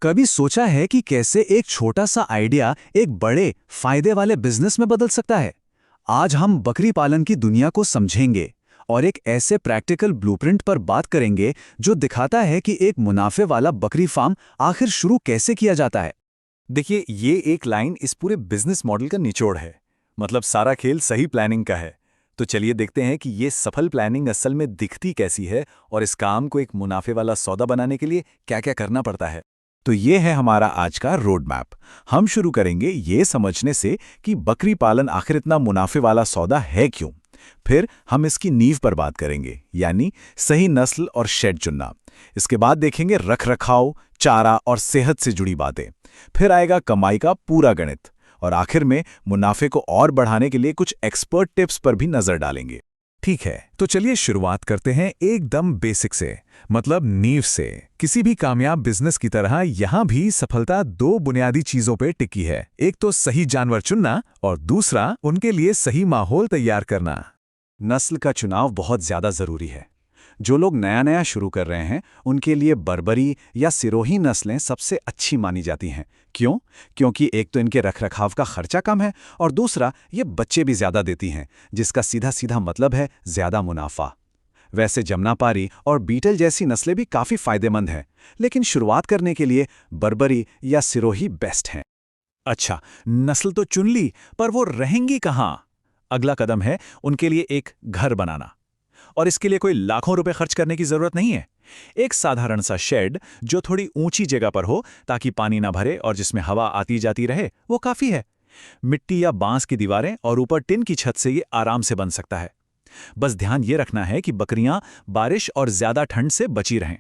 कभी सोचा है कि कैसे एक छोटा सा आइडिया एक बड़े फायदे वाले बिजनेस में बदल सकता है? आज हम बकरी पालन की दुनिया को समझेंगे और एक ऐसे प्रैक्टिकल ब्लूप्रिंट पर बात करेंगे जो दिखाता है कि एक मुनाफे वाला बकरी फार्म आखिर शुरू कैसे किया जाता है। देखिए, ये एक लाइन इस पूरे बिजनेस मॉडल का निचोड़ है। मतलब सारा खेल सही प्लानिंग का है। तो चलिए देखते हैं कि ये सफल प्लानिंग असल में दिखती कैसी है और इस काम को एक मुनाफे वाला सौदा बनाने के लिए क्या-क्या करना पड़ता है। तो ये है हमारा आज का रोड मैप। हम शुरू करेंगे ये समझने से कि बकरी पालन आखिर इतना मुनाफे वाला सौदा है क्यों। फिर हम इसकी नींव पर बात करेंगे, यानी सही नस्ल और शेड चुनना। इसके बाद देखेंगे रख रखाव, चारा और सेहत से जुड़ी बातें। फिर आएगा कमाई का पूरा गणित और आखिर में मुनाफे को और बढ़ाने के लिए कुछ एक्सपर्ट टिप्स पर भी नजर डालेंगे। ठीक है, तो चलिए शुरुआत करते हैं एकदम बेसिक से, मतलब नींव से। किसी भी कामयाब बिजनेस की तरह यहां भी सफलता दो बुनियादी चीजों पे टिकी है। एक तो सही जानवर चुनना और दूसरा उनके लिए सही माहौल तैयार करना। नस्ल का चुनाव बहुत ज्यादा जरूरी है। जो लोग नया नया शुरू कर रहे हैं उनके लिए बर्बरी या सिरोही नस्लें सबसे अच्छी मानी जाती हैं। क्यों? क्योंकि एक तो इनके रखरखाव का खर्चा कम है और दूसरा ये बच्चे भी ज्यादा देती हैं, जिसका सीधा सीधा मतलब है ज्यादा मुनाफा। वैसे जमनापारी और बीटल जैसी नस्लें भी काफी फायदेमंद हैं, लेकिन शुरुआत करने के लिए बर्बरी या सिरोही बेस्ट हैं। अच्छा, नस्ल तो चुन ली, पर वो रहेंगी कहाँ? अगला कदम है उनके लिए एक घर बनाना। और इसके लिए कोई लाखों रुपए खर्च करने की जरूरत नहीं है। एक साधारण सा शेड जो थोड़ी ऊंची जगह पर हो ताकि पानी ना भरे और जिसमें हवा आती जाती रहे, वो काफी है। मिट्टी या बांस की दीवारें और ऊपर टिन की छत से ये आराम से बन सकता है। बस ध्यान ये रखना है कि बकरियां बारिश और ज्यादा ठंड से बची रहें।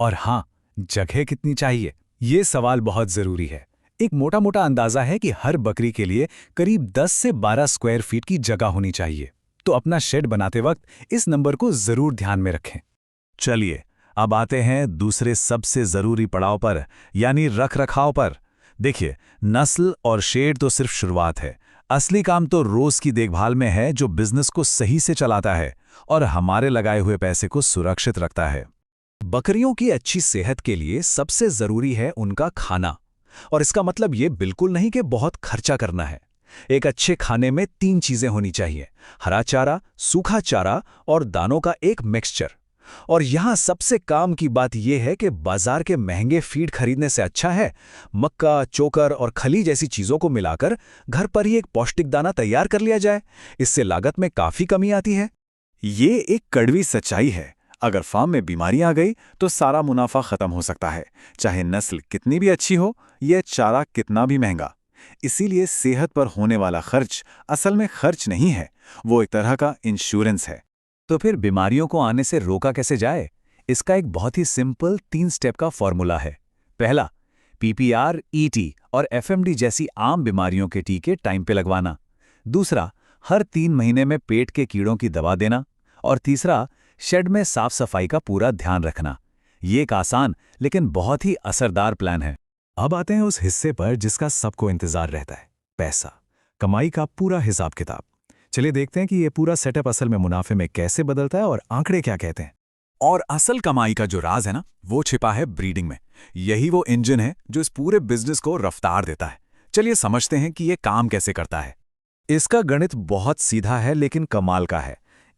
और हाँ, जगह कितनी चाहिए, ये सवाल बहुत जरूरी है। एक मोटा मोटा अंदाजा है कि हर बकरी के लिए करीब 10 से 12 स्क्वायर फीट की जगह होनी चाहिए। तो अपना शेड बनाते वक्त इस नंबर को जरूर ध्यान में रखें। चलिए अब आते हैं दूसरे सबसे जरूरी पड़ाव पर, यानी रख रखाव पर। देखिए, नस्ल और शेड तो सिर्फ शुरुआत है। असली काम तो रोज की देखभाल में है, जो बिजनेस को सही से चलाता है और हमारे लगाए हुए पैसे को सुरक्षित रखता है। बकरियों की अच्छी सेहत के लिए सबसे जरूरी है उनका खाना। और इसका मतलब ये बिल्कुल नहीं कि बहुत खर्चा करना है। एक अच्छे खाने में 3 चीजें होनी चाहिए: हरा चारा, सूखा चारा और दानों का एक मिक्सचर। और यहां सबसे काम की बात यह है कि बाजार के महंगे फीड खरीदने से अच्छा है मक्का, चोकर और खली जैसी चीजों को मिलाकर घर पर ही एक पौष्टिक दाना तैयार कर लिया जाए। इससे लागत में काफी कमी आती है। ये एक कड़वी सच्चाई है। अगर फार्म में बीमारी आ गई तो सारा मुनाफा खत्म हो सकता है, चाहे नस्ल कितनी भी अच्छी हो, यह चारा कितना भी महंगा। इसीलिए सेहत पर होने वाला खर्च असल में खर्च नहीं है, वो एक तरह का इंश्योरेंस है। तो फिर बीमारियों को आने से रोका कैसे जाए? इसका एक बहुत ही सिंपल 3 स्टेप का फॉर्मूला है। पहला, पीपीआर, ईटी और एफएमडी जैसी आम बीमारियों के टीके टाइम पे लगवाना। दूसरा, हर 3 महीने में पेट के कीड़ों की दवा देना। और तीसरा, शेड में साफ सफाई का पूरा ध्यान रखना। ये एक आसान लेकिन बहुत ही असरदार प्लान है। अब आते हैं उस हिस्से पर जिसका सबको इंतजार रहता है: पैसा, कमाई का पूरा हिसाब किताब। चलिए देखते हैं कि ये पूरा सेटअप असल में मुनाफे में कैसे बदलता है और आंकड़े क्या कहते हैं। और असल कमाई का जो राज है ना, वो छिपा है ब्रीडिंग में। यही वो इंजन है जो इस पूरे बिजनेस को रफ्तार देता है। चलिए समझते हैं कि ये काम कैसे करता है। इसका गणित बहुत सीधा है लेकिन कमाल का है।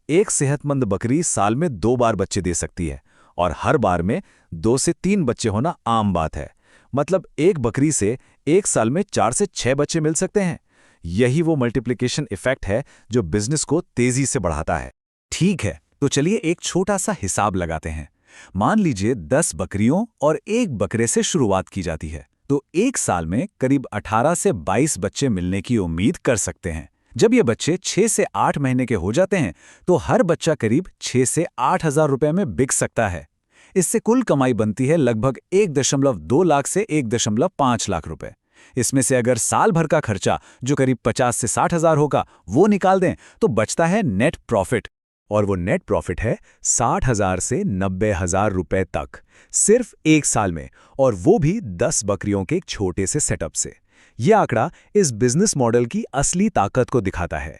एक सेहतमंद बकरी साल में 2 बार बच्चे दे सकती है और हर बार में 2 से 3 बच्चे होना आम बात है। मतलब एक बकरी से एक साल में 4 से 6 बच्चे मिल सकते हैं। यही वो मल्टीप्लिकेशन इफेक्ट है जो बिजनेस को तेजी से बढ़ाता है। ठीक है, तो चलिए एक छोटा सा हिसाब लगाते हैं। मान लीजिए 10 बकरियों और एक बकरे से शुरुआत की जाती है, तो एक साल में करीब 18 से 22 बच्चे मिलने की उम्मीद कर सकते हैं। जब ये बच्चे 6 से 8 महीने के हो जाते हैं तो हर बच्चा करीब 6 से 8 हजार रुपए में बिक सकता है। इससे कुल कमाई बनती है लगभग 1.2 लाख से 1.5 लाख रुपए। इसमें से अगर साल भर का खर्चा जो करीब 50 से 60 हजार होगा वो निकाल दें तो बचता है नेट प्रॉफिट। और वो नेट प्रॉफिट है 60 हजार से 90 हजार रुपए तक, सिर्फ एक साल में, और वो भी 10 बकरियों के एक छोटे से सेटअप से। यह आंकड़ा इस बिजनेस मॉडल की असली ताकत को दिखाता है।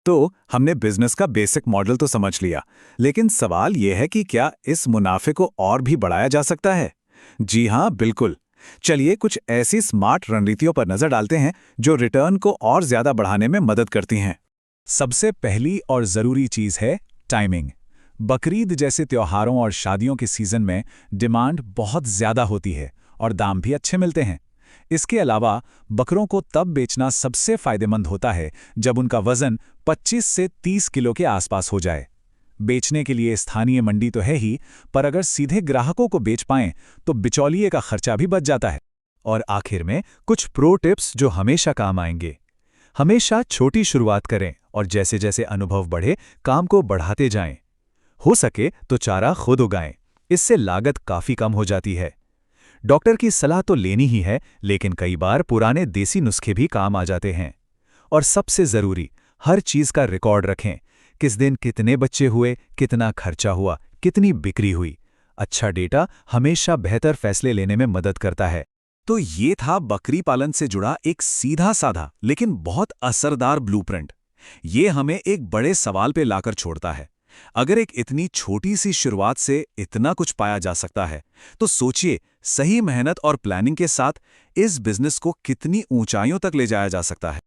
तो हमने बिजनेस का बेसिक मॉडल तो समझ लिया, लेकिन सवाल यह है कि क्या इस मुनाफे को और भी बढ़ाया जा सकता है? जी हां, बिल्कुल। चलिए कुछ ऐसी स्मार्ट रणनीतियों पर नजर डालते हैं जो रिटर्न को और ज्यादा बढ़ाने में मदद करती हैं। सबसे पहली और ज़रूरी चीज़ है टाइमिंग। बकरीद जैसे त्योहारों और शादियों के सीज़न में डिमांड बहुत ज़्यादा होती है और दाम भी अच्छे मिलते हैं। इसके अलावा बकरों को तब बेचना सबसे फ़ायदेमंद होता है जब उनका वज़न 25 से 30 किलो के आसपास हो जाए। बेचने के लिए स्थानीय मंडी तो है ही, पर अगर सीधे ग्राहकों को बेच पाएं तो बिचौलिए का खर्चा भी बच जाता है। और आखिर में कुछ प्रो टिप्स जो हमेशा काम आएंगे। हमेशा छोटी शुरुआत करें और जैसे जैसे अनुभव बढ़े काम को बढ़ाते जाएं। हो सके तो चारा खुद उगाएं, इससे लागत काफ़ी कम हो जाती है। डॉक्टर की सलाह तो लेनी ही है, लेकिन कई बार पुराने देसी नुस्खे भी काम आ जाते हैं। और सबसे ज़रूरी, हर चीज़ का रिकॉर्ड रखें। किस दिन कितने बच्चे हुए, कितना खर्चा हुआ, कितनी बिक्री हुई। अच्छा डेटा हमेशा बेहतर फैसले लेने में मदद करता है। तो ये था बकरी पालन से जुड़ा एक सीधा साधा लेकिन बहुत असरदार ब्लूप्रिंट। ये हमें एक बड़े सवाल पे लाकर छोड़ता है। अगर एक इतनी छोटी सी शुरुआत से इतना कुछ पाया जा सकता है, तो सोचिए सही मेहनत और प्लानिंग के साथ इस बिजनेस को कितनी ऊंचाइयों तक ले जाया जा सकता है।